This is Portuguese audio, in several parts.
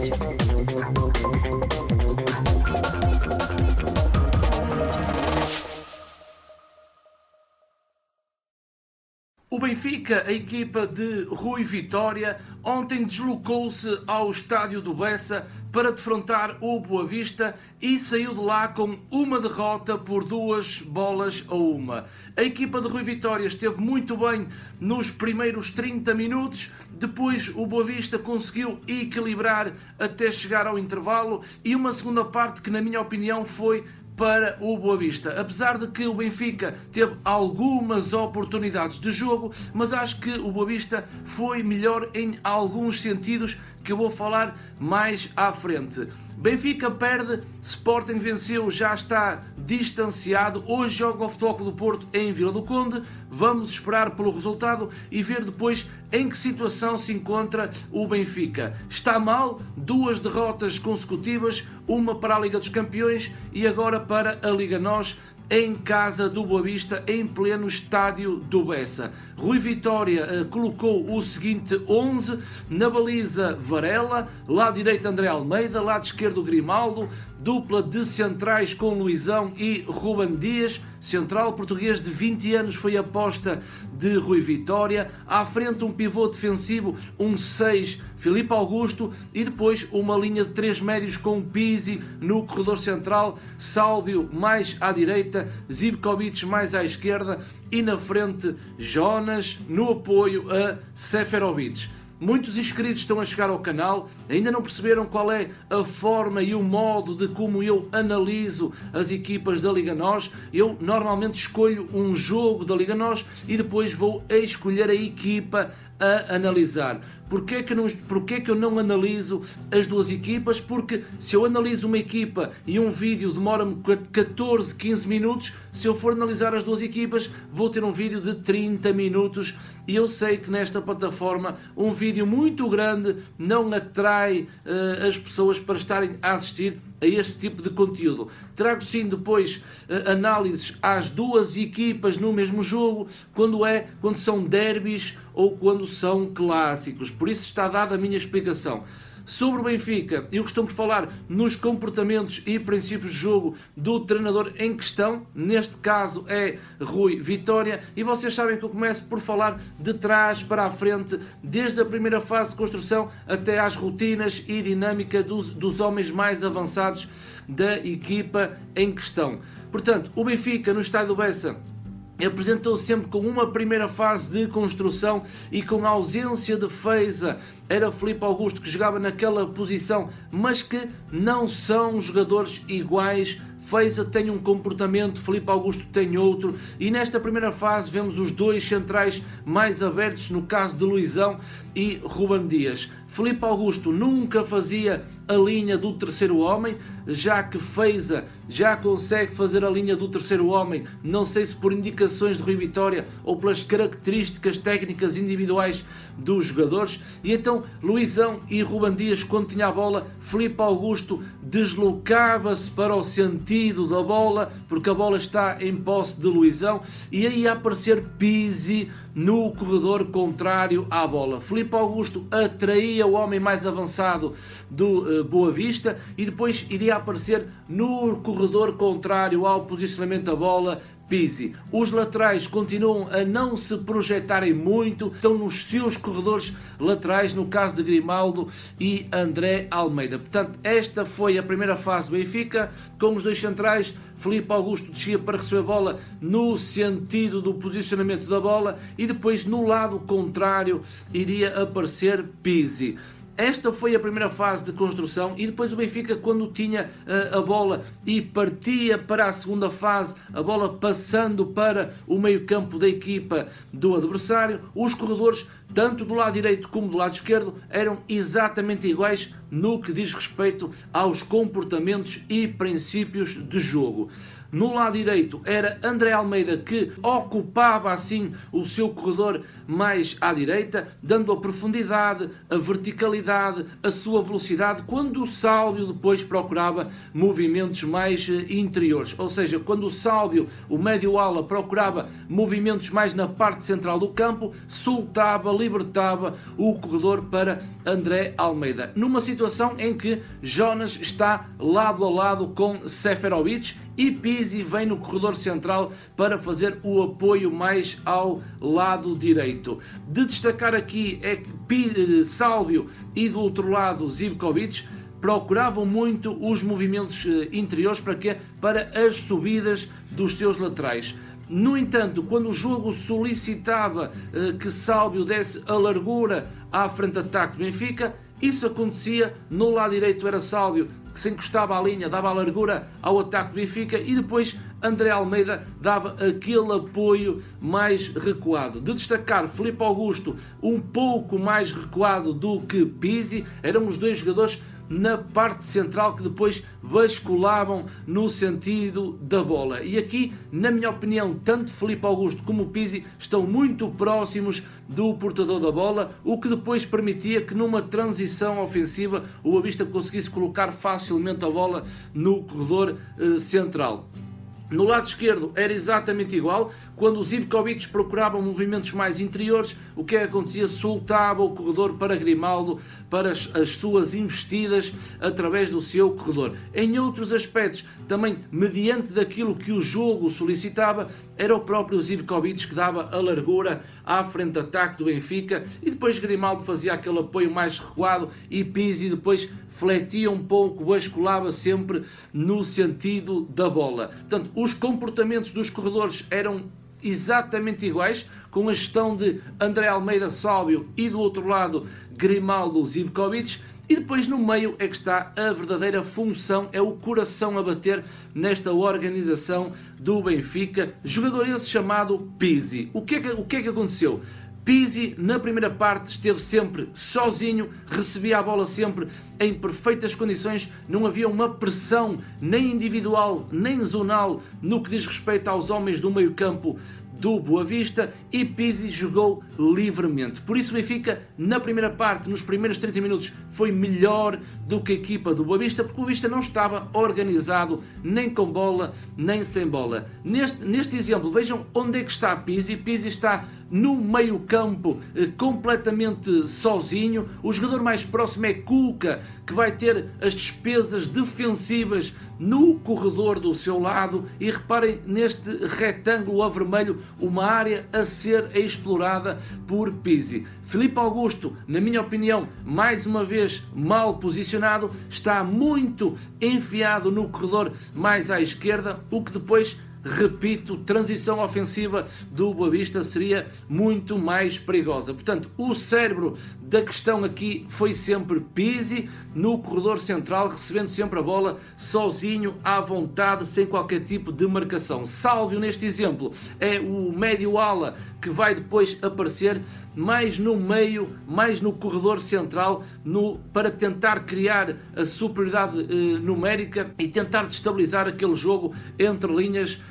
O Benfica, a equipa de Rui Vitória, ontem deslocou-se ao estádio do Bessa para defrontar o Boa Vista e saiu de lá com uma derrota por 2-1. A equipa de Rui Vitória esteve muito bem nos primeiros 30 minutos, depois o Boa Vista conseguiu equilibrar até chegar ao intervalo e uma segunda parte que, na minha opinião, foi para o Boa Vista, apesar de que o Benfica teve algumas oportunidades de jogo, mas acho que o Boa Vista foi melhor em alguns sentidos que eu vou falar mais à frente. Benfica perde, Sporting venceu, já está distanciado. Hoje joga o Futebol Clube do Porto em Vila do Conde. Vamos esperar pelo resultado e ver depois em que situação se encontra o Benfica. Está mal, 2 derrotas consecutivas, uma para a Liga dos Campeões e agora para a Liga NOS, em casa do Boa Vista, em pleno estádio do Bessa. Rui Vitória colocou o seguinte 11, na baliza Varela, lado direito André Almeida, lado esquerdo Grimaldo, dupla de centrais com Luizão e Ruben Dias, central português de 20 anos, foi a aposta de Rui Vitória, à frente um pivô defensivo, um 6, Filipe Augusto, e depois uma linha de 3 médios com Pizzi no corredor central, Sálvio mais à direita, Zivkovic mais à esquerda e na frente Jonas, no apoio a Seferovic. Muitos inscritos estão a chegar ao canal, ainda não perceberam qual é a forma e o modo de como eu analiso as equipas da Liga NOS. Eu normalmente escolho um jogo da Liga NOS e depois vou escolher a equipa a analisar. Porquê que eu não analiso as duas equipas? Porque se eu analiso uma equipa e um vídeo demora-me 14, 15 minutos, se eu for analisar as duas equipas vou ter um vídeo de 30 minutos e eu sei que nesta plataforma um vídeo muito grande não atrai as pessoas para estarem a assistir a este tipo de conteúdo. Trago sim depois análises às duas equipas no mesmo jogo, quando são derbys ou quando são clássicos. Por isso está dada a minha explicação. Sobre o Benfica, eu costumo falar nos comportamentos e princípios de jogo do treinador em questão, neste caso é Rui Vitória, e vocês sabem que eu começo por falar de trás para a frente, desde a primeira fase de construção até às rotinas e dinâmica dos homens mais avançados da equipa em questão. Portanto, o Benfica no estádio do Bessa apresentou-se sempre com uma primeira fase de construção e com a ausência de Feiza. Era Filipe Augusto que jogava naquela posição, mas que não são jogadores iguais. Feiza tem um comportamento, Filipe Augusto tem outro, e nesta primeira fase vemos os dois centrais mais abertos, no caso de Luizão e Ruben Dias. Filipe Augusto nunca fazia a linha do terceiro homem, já que Feiza já consegue fazer a linha do terceiro homem, não sei se por indicações de Rui Vitória ou pelas características técnicas individuais dos jogadores, e então Luizão e Ruben Dias, quando tinha a bola, Filipe Augusto deslocava-se para o sentido da bola, porque a bola está em posse de Luizão, e aí ia aparecer Pizzi no corredor contrário à bola. Filipe Augusto atraía o homem mais avançado do Boa Vista e depois iria aparecer no corredor contrário ao posicionamento da bola Pizzi. Os laterais continuam a não se projetarem muito, estão nos seus corredores laterais, no caso de Grimaldo e André Almeida. Portanto, esta foi a primeira fase do Benfica, com os dois centrais. Filipe Augusto descia para receber a bola no sentido do posicionamento da bola e depois no lado contrário iria aparecer Pizzi. Esta foi a primeira fase de construção e depois o Benfica, quando tinha a bola e partia para a segunda fase, a bola passando para o meio-campo da equipa do adversário, os corredores, tanto do lado direito como do lado esquerdo, eram exatamente iguais no que diz respeito aos comportamentos e princípios de jogo. No lado direito era André Almeida, que ocupava assim o seu corredor mais à direita, dando a profundidade, a verticalidade, a sua velocidade, quando o Sálvio depois procurava movimentos mais interiores. Ou seja, quando o Sálvio, o médio-ala, procurava movimentos mais na parte central do campo, soltava libertava o corredor para André Almeida. Numa situação em que Jonas está lado a lado com Seferovic e Pizzi vem no corredor central para fazer o apoio mais ao lado direito. De destacar aqui é que Sálvio e do outro lado Zivkovic procuravam muito os movimentos interiores para quê? Para as subidas dos seus laterais. No entanto, quando o jogo solicitava que Sálvio desse a largura à frente de ataque do Benfica, isso acontecia. No lado direito era Sálvio que se encostava à linha, dava a largura ao ataque do Benfica, e depois André Almeida dava aquele apoio mais recuado. De destacar Filipe Augusto um pouco mais recuado do que Pizzi, eram os dois jogadores na parte central que depois basculavam no sentido da bola. E aqui, na minha opinião, tanto Filipe Augusto como o Pizzi estão muito próximos do portador da bola, o que depois permitia que numa transição ofensiva o Boa Vista conseguisse colocar facilmente a bola no corredor central. No lado esquerdo era exatamente igual. Quando os Zivkovic procuravam movimentos mais interiores, o que acontecia? Soltava o corredor para Grimaldo, para as suas investidas através do seu corredor. Em outros aspectos, também mediante daquilo que o jogo solicitava, era o próprio Zivkovic que dava a largura à frente de ataque do Benfica, e depois Grimaldo fazia aquele apoio mais recuado e Pizzi depois fletia um pouco, basculava sempre no sentido da bola. Portanto, os comportamentos dos corredores eram exatamente iguais, com a gestão de André Almeida, Sálvio e do outro lado Grimaldo, Zivkovic. E depois no meio é que está a verdadeira função, é o coração a bater nesta organização do Benfica, jogador esse chamado Pizzi. O que é que aconteceu? Pizzi na primeira parte esteve sempre sozinho, recebia a bola sempre em perfeitas condições, não havia uma pressão nem individual nem zonal no que diz respeito aos homens do meio campo do Boa Vista, e Pizzi jogou livremente. Por isso o Benfica na primeira parte, nos primeiros 30 minutos, foi melhor do que a equipa do Boa Vista, porque o Boa Vista não estava organizado nem com bola nem sem bola. Neste exemplo, vejam onde é que está Pizzi. Pizzi está no meio campo completamente sozinho. O jogador mais próximo é Cuca, que vai ter as despesas defensivas no corredor do seu lado, e reparem neste retângulo a vermelho, uma área a ser explorada por Pizzi. Filipe Augusto, na minha opinião, mais uma vez mal posicionado, está muito enfiado no corredor mais à esquerda, o que depois, repito, transição ofensiva do Boa Vista seria muito mais perigosa. Portanto, o cérebro da questão aqui foi sempre Pizzi no corredor central, recebendo sempre a bola sozinho, à vontade, sem qualquer tipo de marcação. Sálvio, neste exemplo, é o médio-ala que vai depois aparecer mais no meio, mais no corredor central, para tentar criar a superioridade numérica e tentar destabilizar aquele jogo entre linhas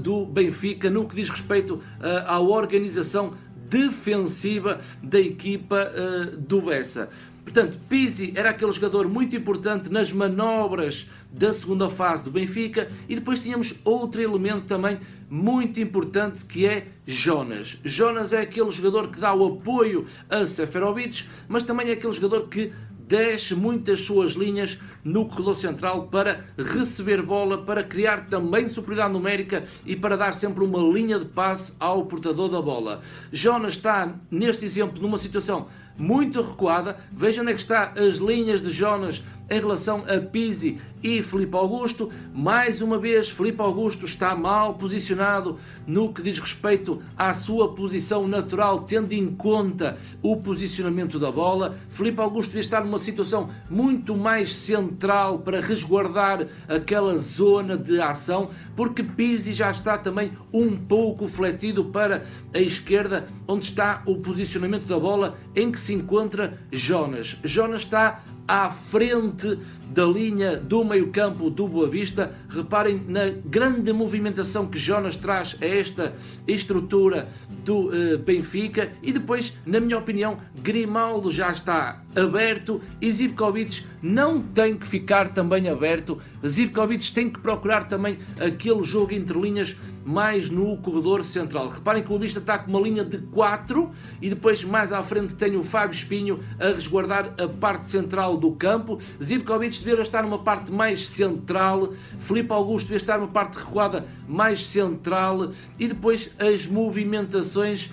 do Benfica, no que diz respeito à organização defensiva da equipa do Bessa. Portanto, Pizzi era aquele jogador muito importante nas manobras da segunda fase do Benfica, e depois tínhamos outro elemento também muito importante, que é Jonas. Jonas é aquele jogador que dá o apoio a Seferovic, mas também é aquele jogador que desce muitas suas linhas no corredor central para receber bola, para criar também superioridade numérica e para dar sempre uma linha de passe ao portador da bola. Jonas está, neste exemplo, numa situação muito recuada. Vejam onde é que está as linhas de Jonas em relação a Pizzi e Filipe Augusto. Mais uma vez, Filipe Augusto está mal posicionado no que diz respeito à sua posição natural, tendo em conta o posicionamento da bola. Filipe Augusto devia estar numa situação muito mais central para resguardar aquela zona de ação, porque Pizzi já está também um pouco fletido para a esquerda, onde está o posicionamento da bola em que se encontra Jonas. Jonas está à frente da linha do meio-campo do Boa Vista. Reparem na grande movimentação que Jonas traz a esta estrutura do Benfica. E depois, na minha opinião, Grimaldo já está aberto e Zivkovic não tem que ficar também aberto. Zivkovic tem que procurar também aquele jogo entre linhas mais no corredor central. Reparem que o Boa Vista está com uma linha de 4 e depois mais à frente tem o Fábio Espinho a resguardar a parte central do campo. Zivkovic devia estar numa parte mais central, Filipe Augusto devia estar numa parte recuada mais central e depois as movimentações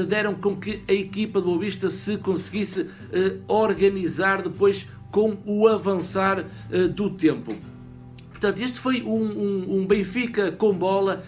deram com que a equipa do Boa Vista se conseguisse organizar depois com o avançar do tempo. Portanto, este foi um Benfica com bola,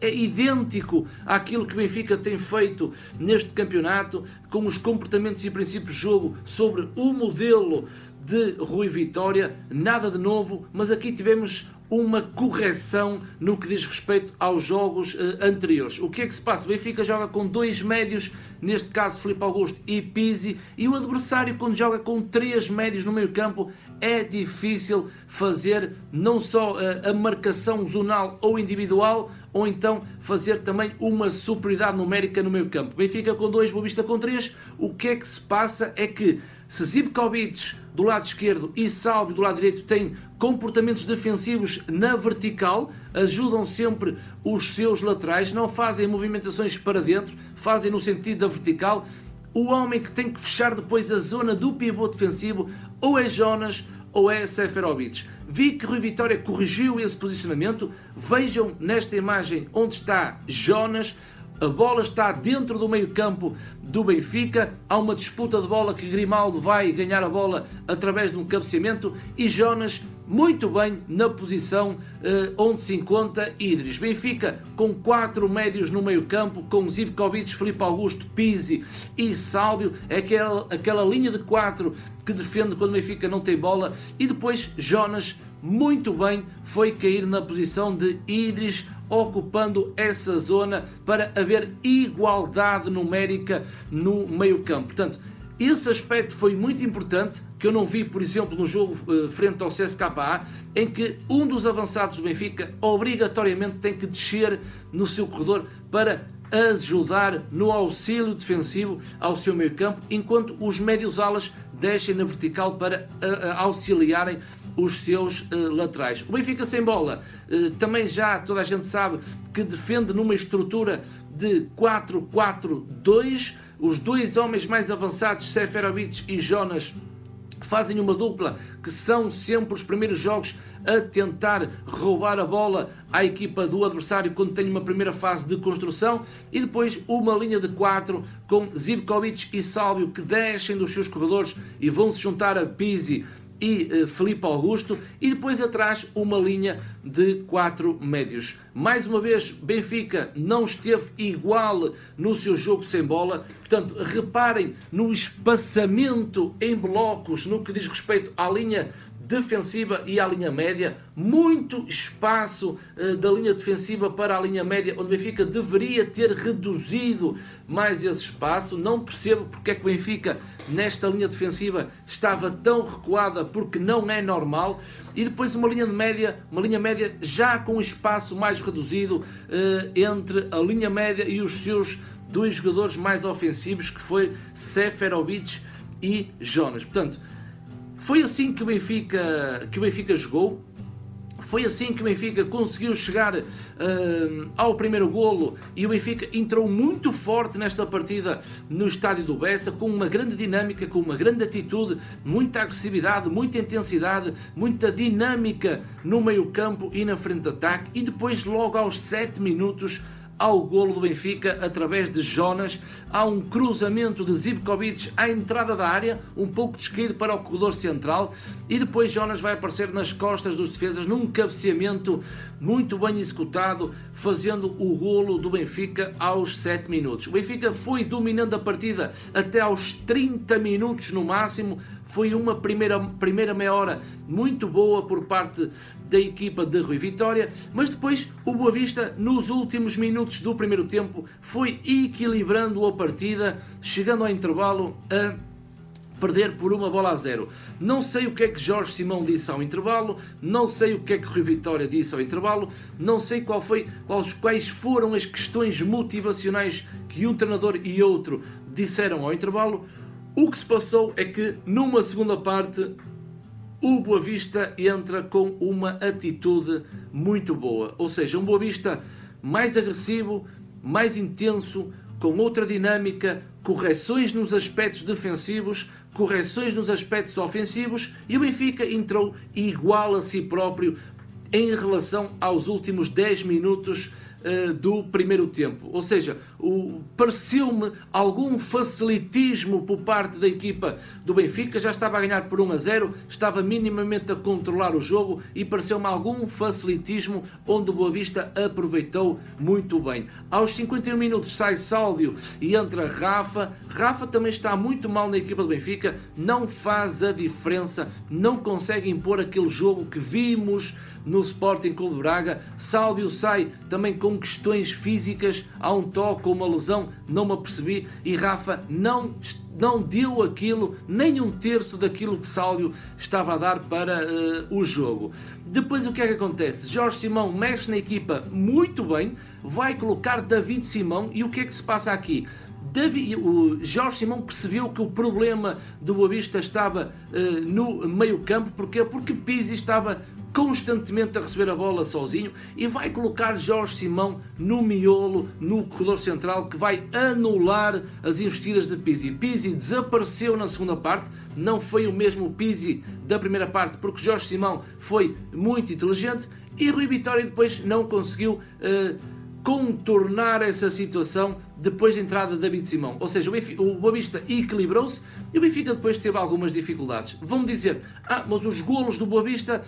é idêntico àquilo que o Benfica tem feito neste campeonato, com os comportamentos e princípios de jogo sobre o modelo de Rui Vitória, nada de novo, mas aqui tivemos uma correção no que diz respeito aos jogos anteriores. O que é que se passa? O Benfica joga com 2 médios, neste caso Filipe Augusto e Pizzi, e o adversário, quando joga com 3 médios no meio campo, é difícil fazer não só a marcação zonal ou individual, ou então fazer também uma superioridade numérica no meio campo. Benfica com 2, Boa Vista com 3. O que é que se passa é que se Zivkovic do lado esquerdo e Sálvio do lado direito têm comportamentos defensivos na vertical, ajudam sempre os seus laterais, não fazem movimentações para dentro, fazem no sentido da vertical. O homem que tem que fechar depois a zona do pivô defensivo ou é Jonas ou é Seferovic. Vi que Rui Vitória corrigiu esse posicionamento. Vejam nesta imagem onde está Jonas. A bola está dentro do meio campo do Benfica. Há uma disputa de bola que Grimaldo vai ganhar a bola através de um cabeceamento e Jonas muito bem na posição onde se encontra Idris. Benfica com 4 médios no meio campo, com Zivkovic, Filipe Augusto, Pizzi e Sálvio. É aquela linha de 4 que defende quando o Benfica não tem bola. E depois Jonas muito bem foi cair na posição de Idris, ocupando essa zona para haver igualdade numérica no meio campo. Portanto, esse aspecto foi muito importante, que eu não vi, por exemplo, no jogo frente ao CSKA, em que um dos avançados do Benfica obrigatoriamente tem que descer no seu corredor para ajudar no auxílio defensivo ao seu meio campo, enquanto os médios alas descem na vertical para auxiliarem os seus laterais. O Benfica sem bola, também já toda a gente sabe que defende numa estrutura de 4-4-2, os 2 homens mais avançados, Seferovic e Jonas, fazem uma dupla que são sempre os primeiros jogos a tentar roubar a bola à equipa do adversário quando tem uma primeira fase de construção, e depois uma linha de 4 com Zivkovic e Sálvio que descem dos seus corredores e vão se juntar a Pizzi e Filipe Augusto, e depois atrás uma linha de 4 médios. Mais uma vez, Benfica não esteve igual no seu jogo sem bola, portanto, reparem no espaçamento em blocos no que diz respeito à linha defensiva e à linha média, muito espaço da linha defensiva para a linha média, onde o Benfica deveria ter reduzido mais esse espaço. Não percebo porque é que o Benfica nesta linha defensiva estava tão recuada, porque não é normal. E depois uma linha média já com espaço mais reduzido entre a linha média e os seus 2 jogadores mais ofensivos, que foi Seferovic e Jonas. Portanto, foi assim que o Benfica jogou, foi assim que o Benfica conseguiu chegar ao primeiro golo, e o Benfica entrou muito forte nesta partida no estádio do Bessa, com uma grande dinâmica, com uma grande atitude, muita agressividade, muita intensidade, muita dinâmica no meio campo e na frente de ataque, e depois logo aos 7 minutos ao golo do Benfica através de Jonas. Há um cruzamento de Zivkovic à entrada da área, um pouco descaído para o corredor central, e depois Jonas vai aparecer nas costas dos defesas num cabeceamento muito bem executado, fazendo o golo do Benfica aos 7 minutos. O Benfica foi dominando a partida até aos 30 minutos no máximo. Foi uma primeira meia hora muito boa por parte da equipa de Rui Vitória, mas depois o Boa Vista, nos últimos minutos do primeiro tempo, foi equilibrando a partida, chegando ao intervalo a perder por 1-0. Não sei o que é que Jorge Simão disse ao intervalo, não sei o que é que Rui Vitória disse ao intervalo, não sei quais foram as questões motivacionais que um treinador e outro disseram ao intervalo. O que se passou é que numa segunda parte o Boa Vista entra com uma atitude muito boa, ou seja, um Boa Vista mais agressivo, mais intenso, com outra dinâmica, correções nos aspectos defensivos, correções nos aspectos ofensivos, e o Benfica entrou igual a si próprio em relação aos últimos 10 minutos do primeiro tempo. Ou seja, pareceu-me algum facilitismo por parte da equipa do Benfica, já estava a ganhar por 1-0, estava minimamente a controlar o jogo e pareceu-me algum facilitismo onde o Boa Vista aproveitou muito bem. Aos 51 minutos sai Sálvio e entra Rafa. Rafa também está muito mal na equipa do Benfica, não faz a diferença, não consegue impor aquele jogo que vimos no Sporting Clube de Braga. Sálvio sai também com questões físicas, há um toque ou uma lesão, não me apercebi, e Rafa não deu aquilo, nem um terço daquilo que Sálvio estava a dar para o jogo. Depois o que é que acontece? Jorge Simão mexe na equipa muito bem, vai colocar David Simão, e o que é que se passa aqui? O Jorge Simão percebeu que o problema do Boa Vista estava no meio campo. Porquê? Porque Pizzi estava constantemente a receber a bola sozinho, e vai colocar Jorge Simão no miolo, no corredor central, que vai anular as investidas de Pizzi. Pizzi desapareceu na segunda parte, não foi o mesmo Pizzi da primeira parte, porque Jorge Simão foi muito inteligente, e Rui Vitória depois não conseguiu contornar essa situação depois da entrada de David Simão. Ou seja, o Boa Vista equilibrou-se e o Benfica depois teve algumas dificuldades. Vão dizer, mas os golos do Boa Vista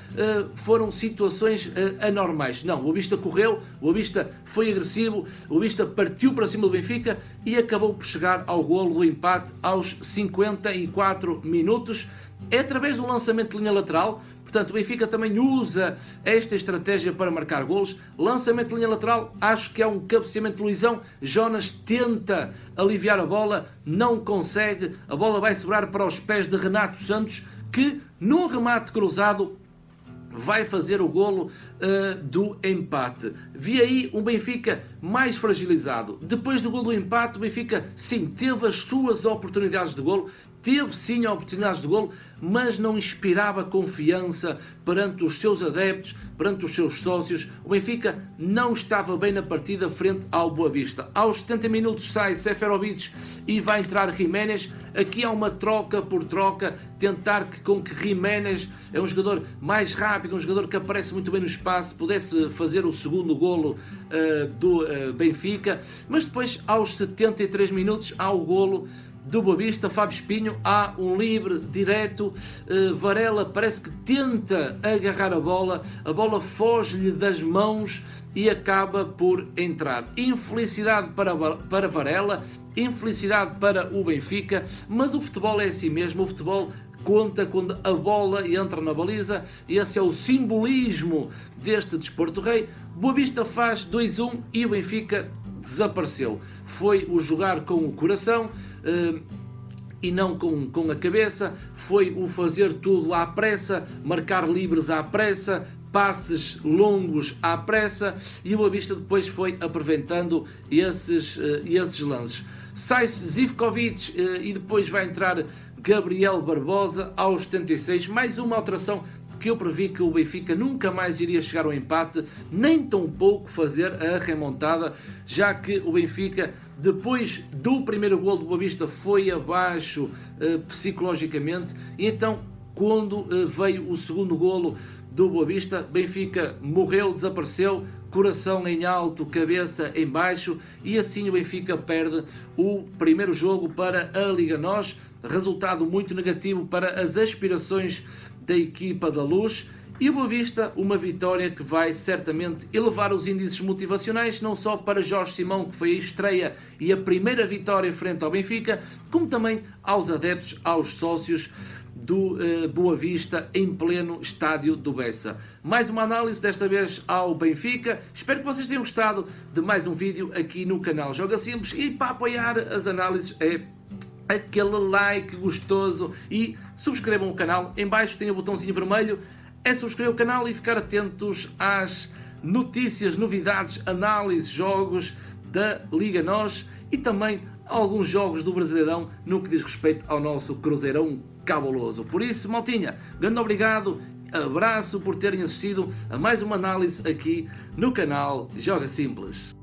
foram situações anormais. Não, o Boa Vista correu, o Boa Vista foi agressivo, o Boa Vista partiu para cima do Benfica e acabou por chegar ao golo do empate aos 54 minutos. É através do lançamento de linha lateral. Portanto, o Benfica também usa esta estratégia para marcar golos. Lançamento de linha lateral, acho que é um cabeceamento de Luizão. Jonas tenta aliviar a bola, não consegue. A bola vai sobrar para os pés de Renato Santos, que num remate cruzado vai fazer o golo do empate. Vi aí um Benfica mais fragilizado. Depois do golo do empate, o Benfica sim teve as suas oportunidades de golo. Teve sim oportunidades de golo, mas não inspirava confiança perante os seus adeptos, perante os seus sócios. O Benfica não estava bem na partida frente ao Boa Vista. Aos 70 minutos sai Seferovic e vai entrar Jiménez. Aqui há uma troca por troca, tentar com que Jiménez, é um jogador mais rápido, um jogador que aparece muito bem no espaço, pudesse fazer o segundo golo do Benfica. Mas depois, aos 73 minutos, há o golo do Boa Vista. Fábio Espinho, há um livre direto, Varela parece que tenta agarrar a bola foge-lhe das mãos e acaba por entrar. Infelicidade para Varela, infelicidade para o Benfica, mas o futebol é assim mesmo, o futebol conta quando a bola entra na baliza, e esse é o simbolismo deste desporto rei. Boa Vista faz 2-1 e o Benfica desapareceu. Foi o jogar com o coração e não com a cabeça, foi o fazer tudo à pressa, marcar livres à pressa, passes longos à pressa, e o Boa Vista depois foi aproveitando esses lances. Sai-se Zivkovic e depois vai entrar Gabriel Barbosa aos 76, mais uma alteração que eu previ que o Benfica nunca mais iria chegar ao empate, nem tão pouco fazer a remontada, já que o Benfica, depois do primeiro golo do Boa Vista, foi abaixo psicologicamente, e então quando veio o segundo golo do Boa Vista, Benfica morreu, desapareceu, coração em alto, cabeça em baixo, e assim o Benfica perde o primeiro jogo para a Liga NOS, resultado muito negativo para as aspirações da equipa da Luz, e o Boa Vista, uma vitória que vai certamente elevar os índices motivacionais, não só para Jorge Simão, que foi a estreia e a primeira vitória frente ao Benfica, como também aos adeptos, aos sócios do Boa Vista em pleno estádio do Bessa. Mais uma análise, desta vez ao Benfica. Espero que vocês tenham gostado de mais um vídeo aqui no canal Joga Simples, e para apoiar as análises é aquele like gostoso e subscrevam o canal. Em baixo tem o botãozinho vermelho, é subscrever o canal e ficar atentos às notícias, novidades, análises, jogos da Liga NOS e também alguns jogos do Brasileirão no que diz respeito ao nosso Cruzeirão cabuloso. Por isso, maltinha, grande obrigado abraço por terem assistido a mais uma análise aqui no canal Joga Simples.